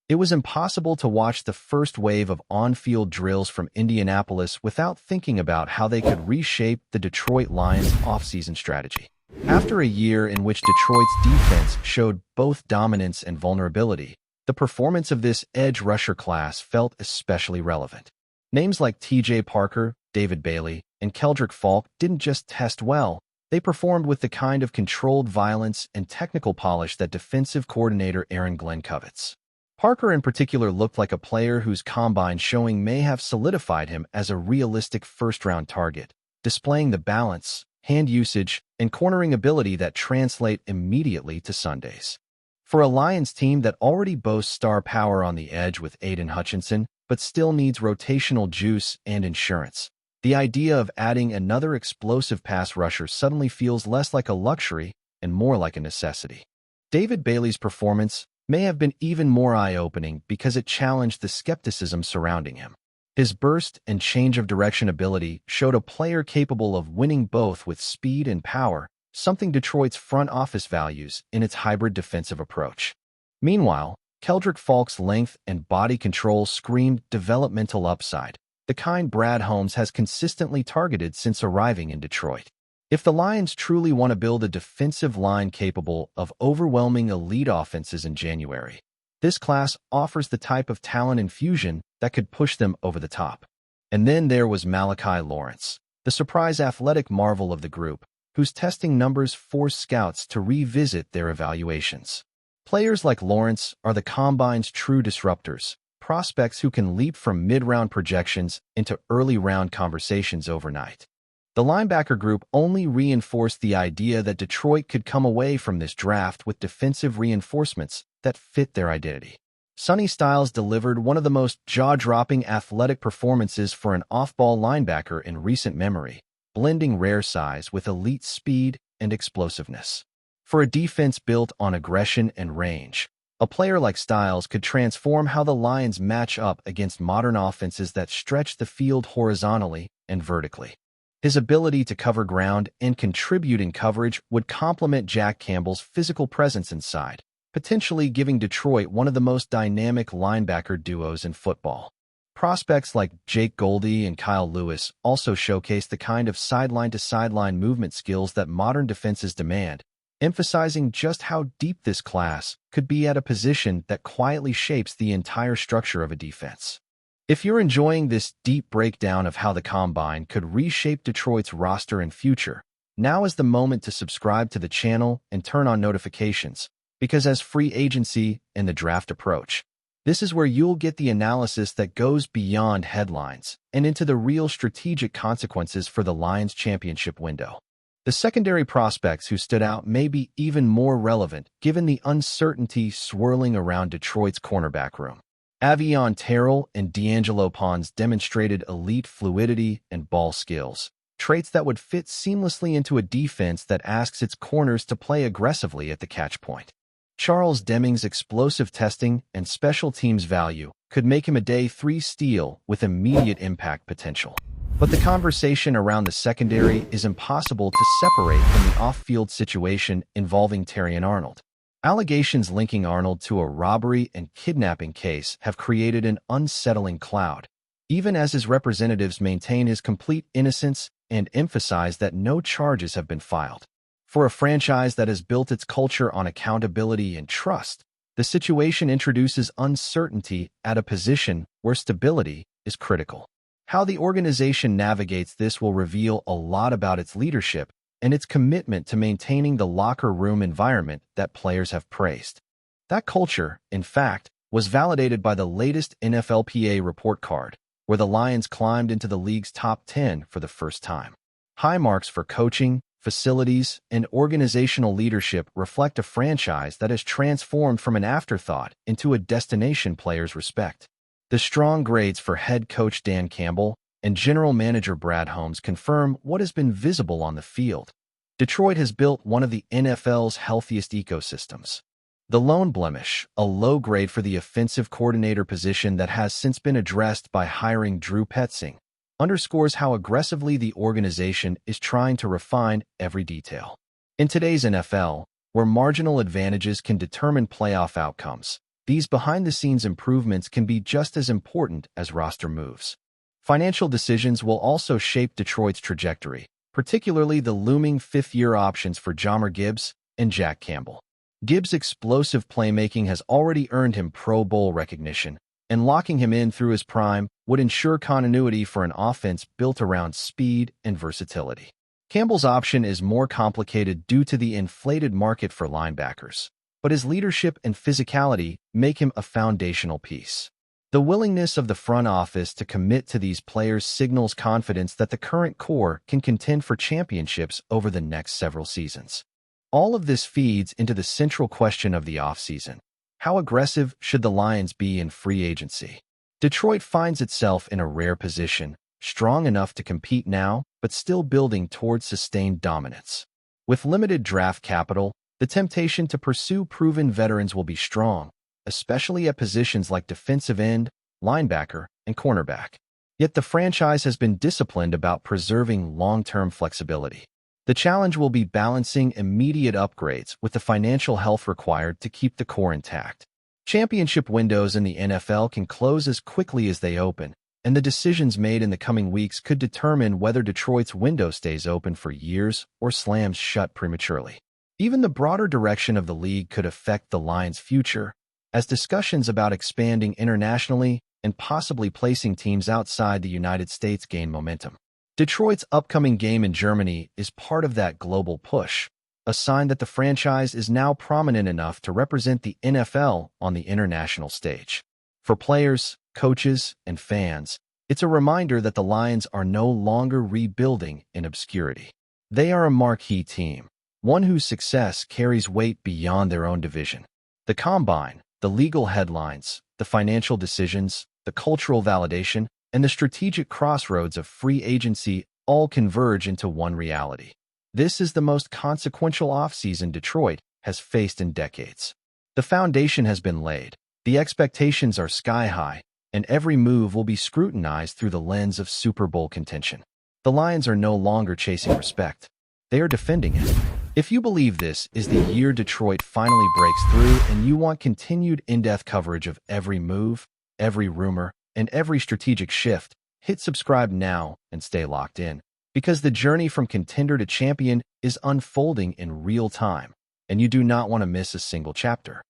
It was impossible to watch the first wave of on-field drills from Indianapolis without thinking about how they could reshape the Detroit Lions' offseason strategy. After a year in which Detroit's defense showed both dominance and vulnerability, the performance of this edge rusher class felt especially relevant. Names like T.J. Parker, David Bailey, and Keldrick Falk didn't just test well, they performed with the kind of controlled violence and technical polish that defensive coordinator Aaron Glenn covets. Parker in particular looked like a player whose combine showing may have solidified him as a realistic first-round target, displaying the balance, hand usage, and cornering ability that translate immediately to Sundays. For a Lions team that already boasts star power on the edge with Aiden Hutchinson, but still needs rotational juice and insurance, the idea of adding another explosive pass rusher suddenly feels less like a luxury and more like a necessity. David Bailey's performance may have been even more eye-opening because it challenged the skepticism surrounding him. His burst and change of direction ability showed a player capable of winning both with speed and power, something Detroit's front office values in its hybrid defensive approach. Meanwhile, Keldrick Falk's length and body control screamed developmental upside, the kind Brad Holmes has consistently targeted since arriving in Detroit. If the Lions truly want to build a defensive line capable of overwhelming elite offenses in January, this class offers the type of talent infusion that could push them over the top. And then there was Malachi Lawrence, the surprise athletic marvel of the group, whose testing numbers forced scouts to revisit their evaluations. Players like Lawrence are the Combine's true disruptors, prospects who can leap from mid-round projections into early-round conversations overnight. The linebacker group only reinforced the idea that Detroit could come away from this draft with defensive reinforcements that fit their identity. Sonny Styles delivered one of the most jaw-dropping athletic performances for an off-ball linebacker in recent memory, blending rare size with elite speed and explosiveness. For a defense built on aggression and range, a player like Styles could transform how the Lions match up against modern offenses that stretch the field horizontally and vertically. His ability to cover ground and contribute in coverage would complement Jack Campbell's physical presence inside, potentially giving Detroit one of the most dynamic linebacker duos in football. Prospects like Jake Goldie and Kyle Lewis also showcase the kind of sideline-to-sideline movement skills that modern defenses demand, emphasizing just how deep this class could be at a position that quietly shapes the entire structure of a defense. If you're enjoying this deep breakdown of how the Combine could reshape Detroit's roster and future, now is the moment to subscribe to the channel and turn on notifications, because as free agency and the draft approach, this is where you'll get the analysis that goes beyond headlines and into the real strategic consequences for the Lions' championship window. The secondary prospects who stood out may be even more relevant given the uncertainty swirling around Detroit's cornerback room. Avion Terrell and D'Angelo Pons demonstrated elite fluidity and ball skills, traits that would fit seamlessly into a defense that asks its corners to play aggressively at the catch point. Charles Deming's explosive testing and special teams value could make him a Day 3 steal with immediate impact potential. But the conversation around the secondary is impossible to separate from the off-field situation involving Terrion Arnold. Allegations linking Arnold to a robbery and kidnapping case have created an unsettling cloud, even as his representatives maintain his complete innocence and emphasize that no charges have been filed. For a franchise that has built its culture on accountability and trust, the situation introduces uncertainty at a position where stability is critical. How the organization navigates this will reveal a lot about its leadership and its commitment to maintaining the locker room environment that players have praised. That culture, in fact, was validated by the latest NFLPA report card, where the Lions climbed into the league's top 10 for the first time. High marks for coaching, facilities, and organizational leadership reflect a franchise that has transformed from an afterthought into a destination players respect. The strong grades for head coach Dan Campbell and general manager Brad Holmes confirm what has been visible on the field. Detroit has built one of the NFL's healthiest ecosystems. The lone blemish, a low grade for the offensive coordinator position that has since been addressed by hiring Drew Petzing, underscores how aggressively the organization is trying to refine every detail. In today's NFL, where marginal advantages can determine playoff outcomes, these behind-the-scenes improvements can be just as important as roster moves. Financial decisions will also shape Detroit's trajectory, particularly the looming fifth-year options for Jahmyr Gibbs and Jack Campbell. Gibbs' explosive playmaking has already earned him Pro Bowl recognition, and locking him in through his prime would ensure continuity for an offense built around speed and versatility. Campbell's option is more complicated due to the inflated market for linebackers, but his leadership and physicality make him a foundational piece. The willingness of the front office to commit to these players signals confidence that the current core can contend for championships over the next several seasons. All of this feeds into the central question of the offseason. How aggressive should the Lions be in free agency? Detroit finds itself in a rare position, strong enough to compete now, but still building towards sustained dominance. With limited draft capital, the temptation to pursue proven veterans will be strong, especially at positions like defensive end, linebacker, and cornerback. Yet the franchise has been disciplined about preserving long-term flexibility. The challenge will be balancing immediate upgrades with the financial health required to keep the core intact. Championship windows in the NFL can close as quickly as they open, and the decisions made in the coming weeks could determine whether Detroit's window stays open for years or slams shut prematurely. Even the broader direction of the league could affect the Lions' future, as discussions about expanding internationally and possibly placing teams outside the United States gain momentum. Detroit's upcoming game in Germany is part of that global push, a sign that the franchise is now prominent enough to represent the NFL on the international stage. For players, coaches, and fans, it's a reminder that the Lions are no longer rebuilding in obscurity. They are a marquee team, one whose success carries weight beyond their own division. The Combine, the legal headlines, the financial decisions, the cultural validation, and the strategic crossroads of free agency all converge into one reality. This is the most consequential offseason Detroit has faced in decades. The foundation has been laid, the expectations are sky-high, and every move will be scrutinized through the lens of Super Bowl contention. The Lions are no longer chasing respect. They are defending it. If you believe this is the year Detroit finally breaks through and you want continued in-depth coverage of every move, every rumor, and every strategic shift, hit subscribe now and stay locked in, because the journey from contender to champion is unfolding in real time, and you do not want to miss a single chapter.